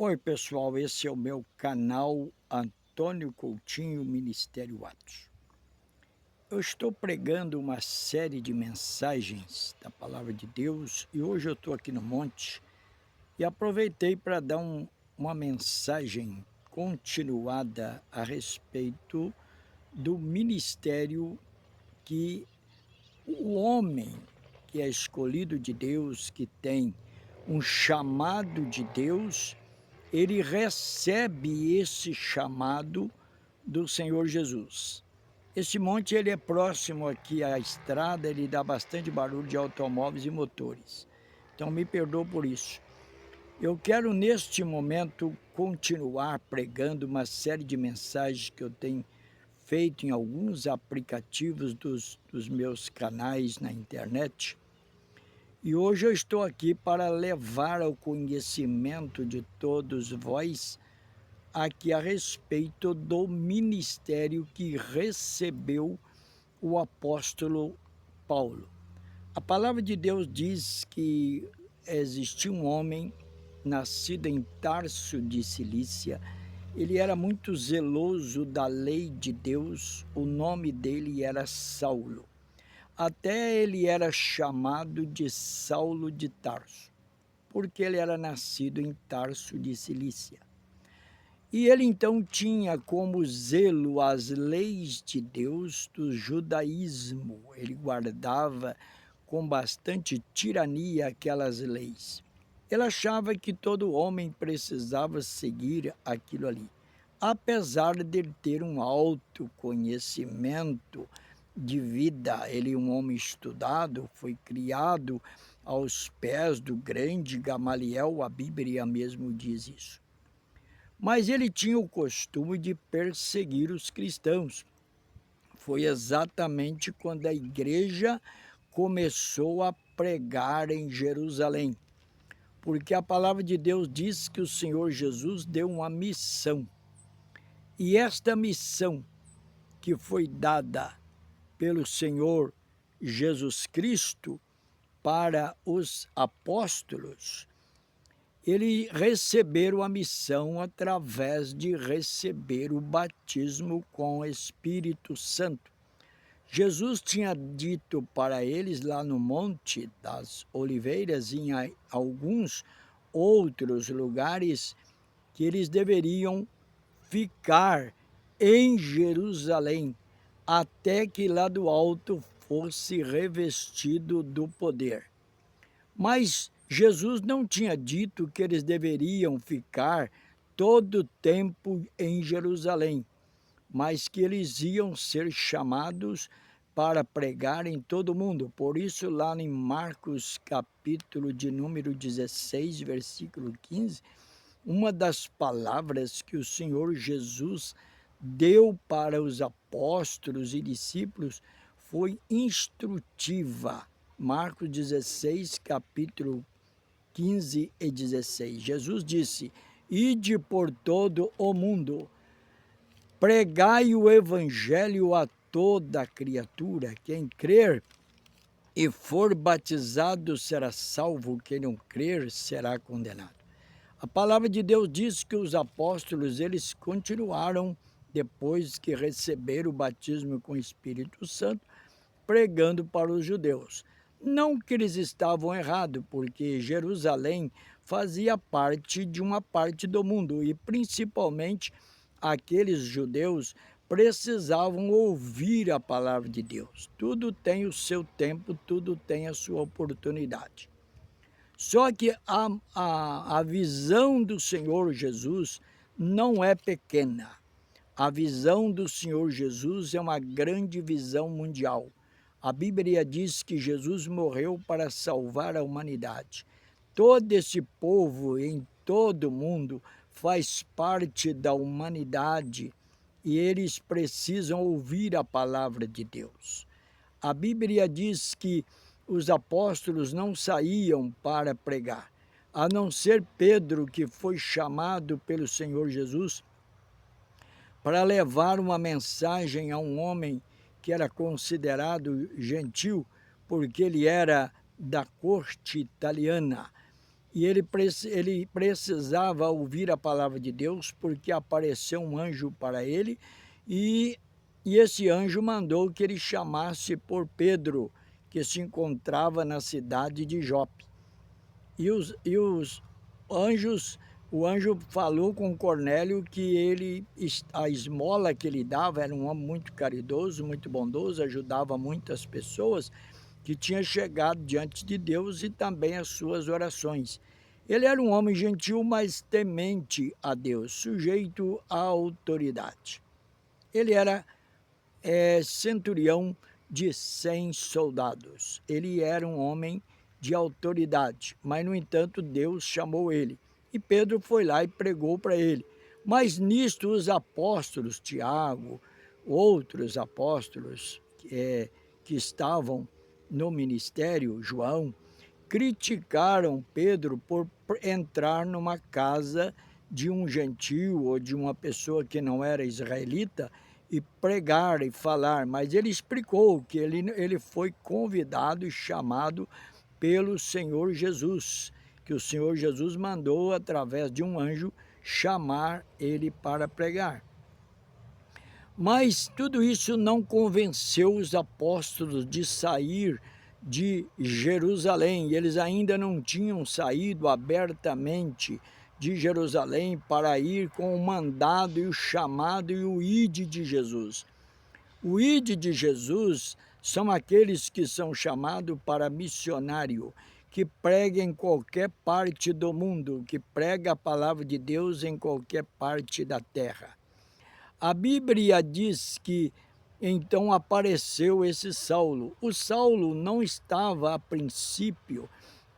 Oi, pessoal, esse é o meu canal Antônio Coutinho Ministério Atos. Eu estou pregando uma série de mensagens da Palavra de Deus e hoje eu estou aqui no monte e aproveitei para dar uma mensagem continuada a respeito do ministério que o homem que é escolhido de Deus, que tem um chamado de Deus, ele recebe esse chamado do Senhor Jesus. Esse monte ele é próximo aqui à estrada, ele dá bastante barulho de automóveis e motores. Então me perdoa por isso. Eu quero neste momento continuar pregando uma série de mensagens que eu tenho feito em alguns aplicativos dos meus canais na internet. E hoje eu estou aqui para levar ao conhecimento de todos vós aqui a respeito do ministério que recebeu o apóstolo Paulo. A palavra de Deus diz que existia um homem nascido em Tarso de Cilícia. Ele era muito zeloso da lei de Deus, o nome dele era Saulo. Até ele era chamado de Saulo de Tarso, porque ele era nascido em Tarso de Cilícia. E ele então tinha como zelo as leis de Deus do judaísmo. Ele guardava com bastante tirania aquelas leis. Ele achava que todo homem precisava seguir aquilo ali. Apesar de ele ter um alto conhecimento de vida, ele é um homem estudado, foi criado aos pés do grande Gamaliel, a Bíblia mesmo diz isso. Mas ele tinha o costume de perseguir os cristãos. Foi exatamente quando a igreja começou a pregar em Jerusalém, porque a palavra de Deus diz que o Senhor Jesus deu uma missão. E esta missão que foi dada pelo Senhor Jesus Cristo para os apóstolos, eles receberam a missão através de receber o batismo com o Espírito Santo. Jesus tinha dito para eles lá no Monte das Oliveiras, em alguns outros lugares, que eles deveriam ficar em Jerusalém até que lá do alto fosse revestido do poder. Mas Jesus não tinha dito que eles deveriam ficar todo o tempo em Jerusalém, mas que eles iam ser chamados para pregar em todo o mundo. Por isso, lá em Marcos, capítulo de número 16, versículo 15, uma das palavras que o Senhor Jesus deu para os apóstolos e discípulos foi instrutiva. Marcos 16, capítulo 15 e 16. Jesus disse: Ide por todo o mundo, pregai o evangelho a toda criatura. Quem crer e for batizado será salvo, quem não crer será condenado. A palavra de Deus diz que os apóstolos, eles continuaram, depois que receberam o batismo com o Espírito Santo, pregando para os judeus. Não que eles estavam errados, porque Jerusalém fazia parte de uma parte do mundo e principalmente aqueles judeus precisavam ouvir a palavra de Deus. Tudo tem o seu tempo, tudo tem a sua oportunidade. Só que a visão do Senhor Jesus não é pequena. A visão do Senhor Jesus é uma grande visão mundial. A Bíblia diz que Jesus morreu para salvar a humanidade. Todo esse povo em todo o mundo faz parte da humanidade e eles precisam ouvir a palavra de Deus. A Bíblia diz que os apóstolos não saíam para pregar, a não ser Pedro, que foi chamado pelo Senhor Jesus para levar uma mensagem a um homem que era considerado gentil, porque ele era da corte italiana. e ele precisava ouvir a palavra de Deus, porque apareceu um anjo para ele, e, e esse anjo mandou que ele chamasse por Pedro, que se encontrava na cidade de Jope. E os anjos, o anjo falou com Cornélio que a esmola que ele dava, era um homem muito caridoso, muito bondoso, ajudava muitas pessoas, que tinha chegado diante de Deus e também as suas orações. Ele era um homem gentil, mas temente a Deus, sujeito à autoridade. Ele era centurião de 100 soldados. Ele era um homem de autoridade, mas, no entanto, Deus chamou ele. E Pedro foi lá e pregou para ele. Mas nisto os apóstolos, Tiago, outros apóstolos que estavam no ministério, João, criticaram Pedro por entrar numa casa de um gentio ou de uma pessoa que não era israelita e pregar e falar, mas ele explicou que ele foi convidado e chamado pelo Senhor Jesus, que o Senhor Jesus mandou através de um anjo chamar ele para pregar. Mas tudo isso não convenceu os apóstolos de sair de Jerusalém. Eles ainda não tinham saído abertamente de Jerusalém para ir com o mandado e o chamado e o ide de Jesus. O ide de Jesus são aqueles que são chamados para missionário, que prega em qualquer parte do mundo, que prega a palavra de Deus em qualquer parte da terra. A Bíblia diz que então apareceu esse Saulo. O Saulo não estava, a princípio,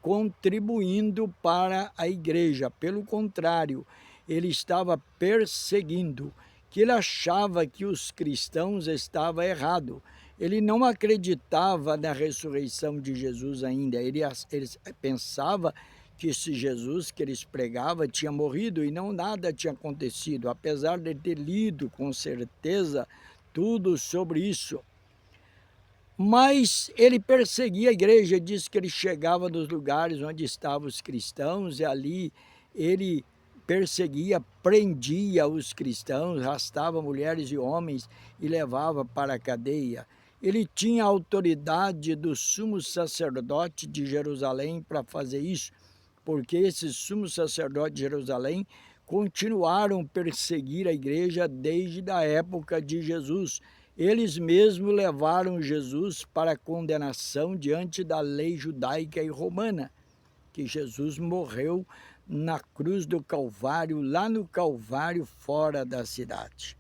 contribuindo para a igreja. Pelo contrário, ele estava perseguindo, que ele achava que os cristãos estavam errados. Ele não acreditava na ressurreição de Jesus ainda. Ele pensava que esse Jesus que eles pregavam tinha morrido e não nada tinha acontecido, apesar de ter lido com certeza tudo sobre isso. Mas ele perseguia a igreja, diz que ele chegava nos lugares onde estavam os cristãos e ali ele perseguia, prendia os cristãos, arrastava mulheres e homens e levava para a cadeia. Ele tinha a autoridade do sumo sacerdote de Jerusalém para fazer isso, porque esses sumos sacerdotes de Jerusalém continuaram a perseguir a igreja desde a época de Jesus. Eles mesmos levaram Jesus para a condenação diante da lei judaica e romana, que Jesus morreu na cruz do Calvário, lá no Calvário, fora da cidade.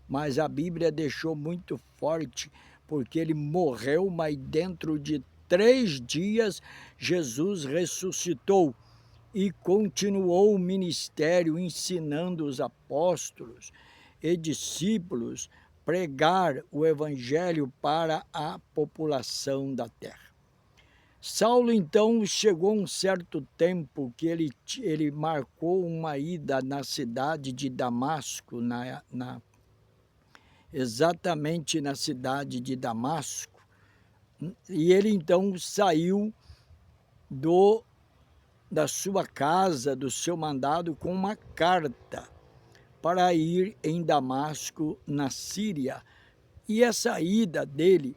Mas a Bíblia deixou muito forte, porque ele morreu, mas dentro de 3 dias Jesus ressuscitou e continuou o ministério ensinando os apóstolos e discípulos pregar o evangelho para a população da terra. Saulo, então, chegou um certo tempo que ele marcou uma ida na cidade de Damasco, exatamente na cidade de Damasco, e ele então saiu da sua casa, do seu mandado, com uma carta para ir em Damasco, na Síria. E essa ida dele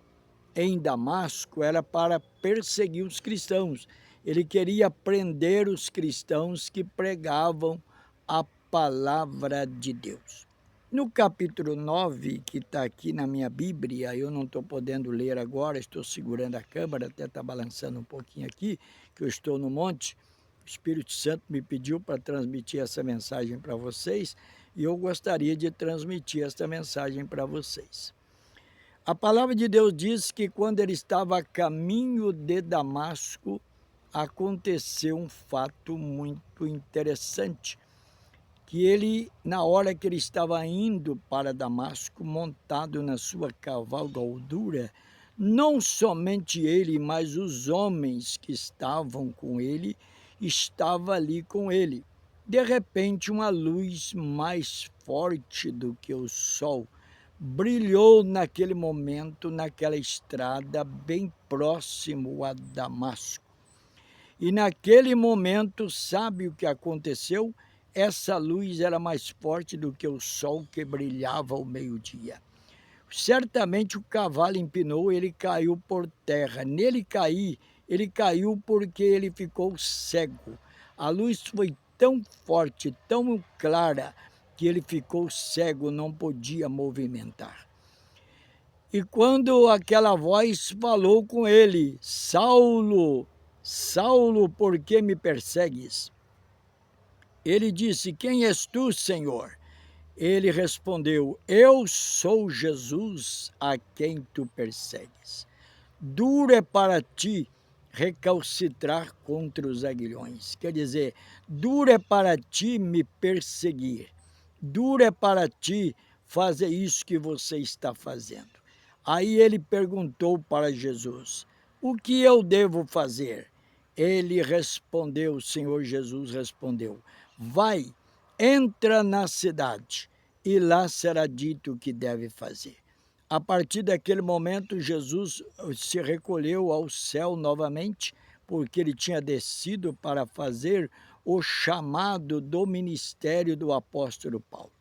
em Damasco era para perseguir os cristãos. Ele queria prender os cristãos que pregavam a palavra de Deus. No capítulo 9, que está aqui na minha Bíblia, eu não estou podendo ler agora, estou segurando a câmera, até está balançando um pouquinho aqui, que eu estou no monte. O Espírito Santo me pediu para transmitir essa mensagem para vocês e eu gostaria de transmitir esta mensagem para vocês. A palavra de Deus diz que quando ele estava a caminho de Damasco, aconteceu um fato muito interessante, que ele, na hora que ele estava indo para Damasco, montado na sua cavalgadura, não somente ele, mas os homens que estavam com ele, estavam ali com ele. De repente, uma luz mais forte do que o sol brilhou naquele momento, naquela estrada bem próximo a Damasco. E naquele momento, sabe o que aconteceu? Essa luz era mais forte do que o sol que brilhava ao meio-dia. Certamente o cavalo empinou, ele caiu por terra. Ele caiu porque ele ficou cego. A luz foi tão forte, tão clara, que ele ficou cego, não podia movimentar. E quando aquela voz falou com ele: Saulo, Saulo, por que me persegues? Ele disse: Quem és tu, Senhor? Ele respondeu: Eu sou Jesus a quem tu persegues. Duro é para ti recalcitrar contra os aguilhões. Quer dizer, duro é para ti me perseguir. Duro é para ti fazer isso que você está fazendo. Aí ele perguntou para Jesus: O que eu devo fazer? Ele respondeu, o Senhor Jesus respondeu: Vai, entra na cidade e lá será dito o que deve fazer. A partir daquele momento, Jesus se recolheu ao céu novamente, porque ele tinha descido para fazer o chamado do ministério do apóstolo Paulo.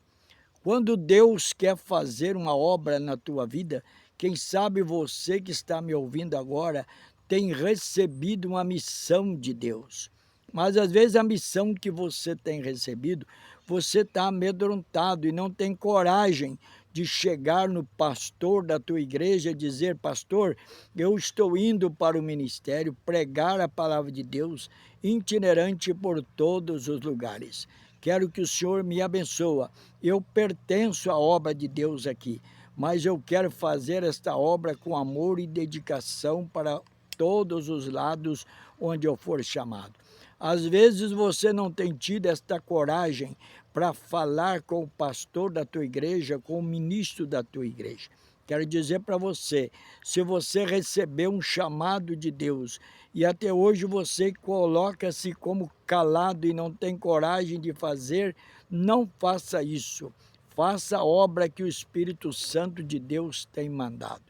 Quando Deus quer fazer uma obra na tua vida, quem sabe você que está me ouvindo agora tem recebido uma missão de Deus. Mas às vezes a missão que você tem recebido, você está amedrontado e não tem coragem de chegar no pastor da tua igreja e dizer: pastor, eu estou indo para o ministério pregar a palavra de Deus itinerante por todos os lugares. Quero que o Senhor me abençoe. Eu pertenço à obra de Deus aqui, mas eu quero fazer esta obra com amor e dedicação para todos os lados onde eu for chamado. Às vezes você não tem tido esta coragem para falar com o pastor da tua igreja, com o ministro da tua igreja. Quero dizer para você, se você recebeu um chamado de Deus e até hoje você coloca-se como calado e não tem coragem de fazer, não faça isso. Faça a obra que o Espírito Santo de Deus tem mandado.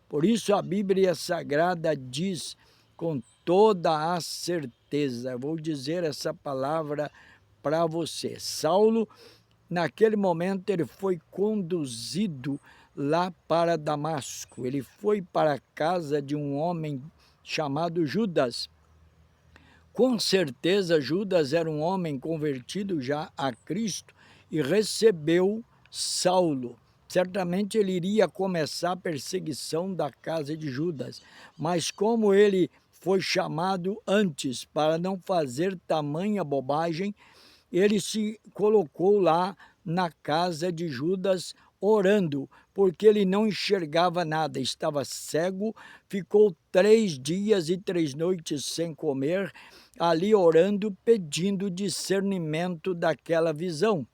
Por isso a Bíblia Sagrada diz com toda a certeza, vou dizer essa palavra para você. Saulo, naquele momento, ele foi conduzido lá para Damasco. Ele foi para a casa de um homem chamado Judas. Com certeza, Judas era um homem convertido já a Cristo e recebeu Saulo. Certamente ele iria começar a perseguição da casa de Judas, mas como ele foi chamado antes para não fazer tamanha bobagem, ele se colocou lá na casa de Judas orando, porque ele não enxergava nada, estava cego, ficou 3 dias e 3 noites sem comer, ali orando, pedindo discernimento daquela visão.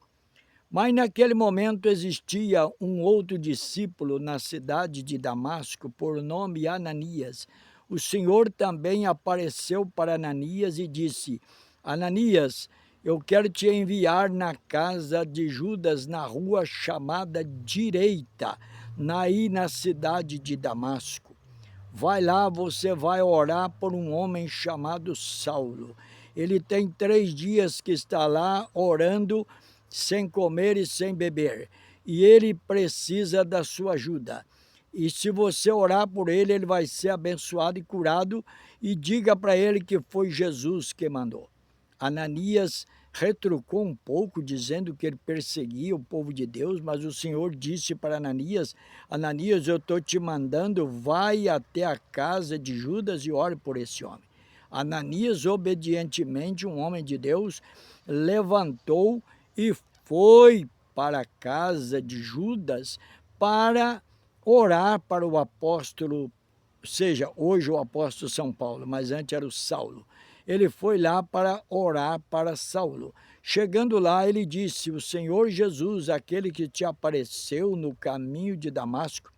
Mas naquele momento existia um outro discípulo na cidade de Damasco, por nome Ananias. O Senhor também apareceu para Ananias e disse: Ananias, eu quero te enviar na casa de Judas, na rua chamada Direita, aí na cidade de Damasco. Vai lá, você vai orar por um homem chamado Saulo. Ele tem 3 dias que está lá orando, sem comer e sem beber. E ele precisa da sua ajuda. E se você orar por ele, ele vai ser abençoado e curado. E diga para ele que foi Jesus que mandou. Ananias retrucou um pouco, dizendo que ele perseguia o povo de Deus, mas o Senhor disse para Ananias: Ananias, eu estou te mandando, vai até a casa de Judas e ore por esse homem. Ananias, obedientemente, um homem de Deus, levantou e foi para a casa de Judas para orar para o apóstolo, seja, hoje o apóstolo São Paulo, mas antes era o Saulo. Ele foi lá para orar para Saulo. Chegando lá, ele disse: o Senhor Jesus, aquele que te apareceu no caminho de Damasco,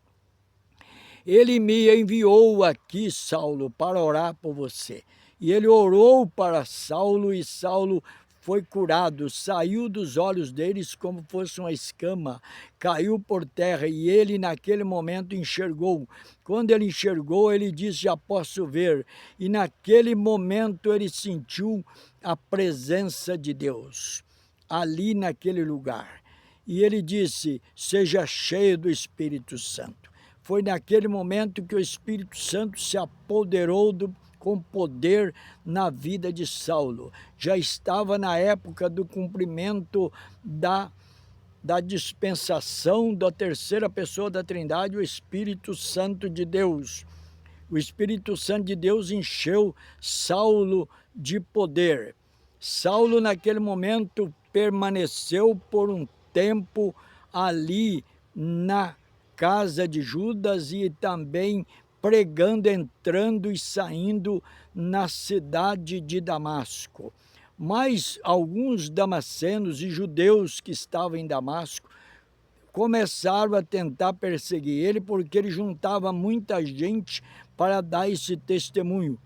ele me enviou aqui, Saulo, para orar por você. E ele orou para Saulo e Saulo foi curado, saiu dos olhos deles como fosse uma escama, caiu por terra e ele naquele momento enxergou. Quando ele enxergou, ele disse: já posso ver. E naquele momento ele sentiu a presença de Deus ali naquele lugar. E ele disse: seja cheio do Espírito Santo. Foi naquele momento que o Espírito Santo se apoderou com poder na vida de Saulo. Já estava na época do cumprimento da dispensação da terceira pessoa da Trindade, o Espírito Santo de Deus. O Espírito Santo de Deus encheu Saulo de poder. Saulo, naquele momento, permaneceu por um tempo ali na casa de Judas e também pregando, entrando e saindo na cidade de Damasco. Mas alguns damascenos e judeus que estavam em Damasco começaram a tentar perseguir ele porque ele juntava muita gente para dar esse testemunho.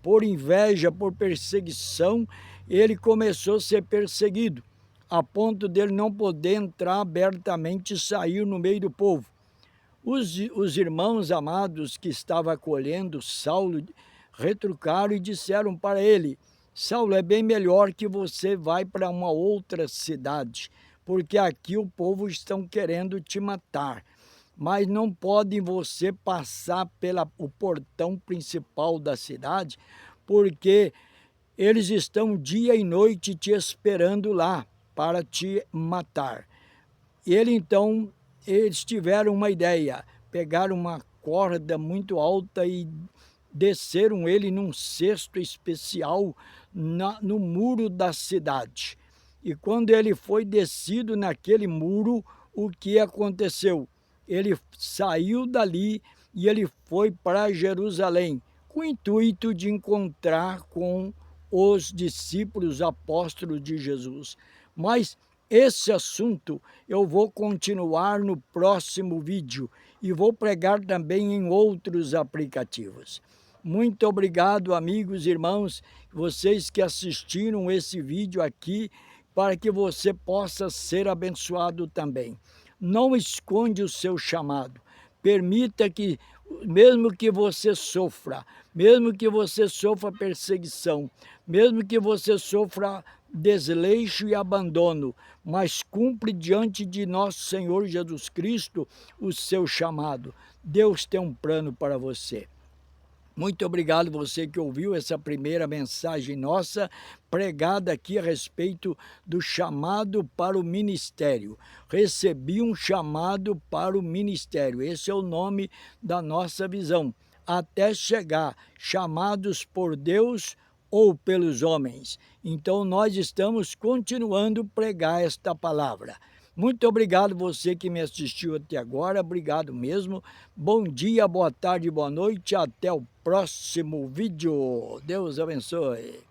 Por inveja, por perseguição, ele começou a ser perseguido, a ponto dele não poder entrar abertamente e sair no meio do povo. Os irmãos amados que estavam acolhendo Saulo retrucaram e disseram para ele: Saulo, é bem melhor que você vá para uma outra cidade, porque aqui o povo estão querendo te matar, mas não podem você passar pelo portão principal da cidade, porque eles estão dia e noite te esperando lá para te matar. Eles tiveram uma ideia, pegaram uma corda muito alta e desceram ele num cesto especial no muro da cidade. E quando ele foi descido naquele muro, o que aconteceu? Ele saiu dali e ele foi para Jerusalém, com o intuito de encontrar com os discípulos apóstolos de Jesus. Mas esse assunto eu vou continuar no próximo vídeo e vou pregar também em outros aplicativos. Muito obrigado, amigos e irmãos, vocês que assistiram esse vídeo aqui, para que você possa ser abençoado também. Não esconde o seu chamado. Permita que, mesmo que você sofra perseguição, mesmo que você sofra desleixo e abandono, mas cumpre diante de nosso Senhor Jesus Cristo o seu chamado. Deus tem um plano para você. Muito obrigado você que ouviu essa primeira mensagem nossa, pregada aqui a respeito do chamado para o ministério. Recebi um chamado para o ministério, esse é o nome da nossa visão. Até chegar, chamados por Deus ou pelos homens. Então nós estamos continuando a pregar esta palavra. Muito obrigado você que me assistiu até agora, obrigado mesmo. Bom dia, boa tarde, boa noite, até o próximo vídeo. Deus abençoe.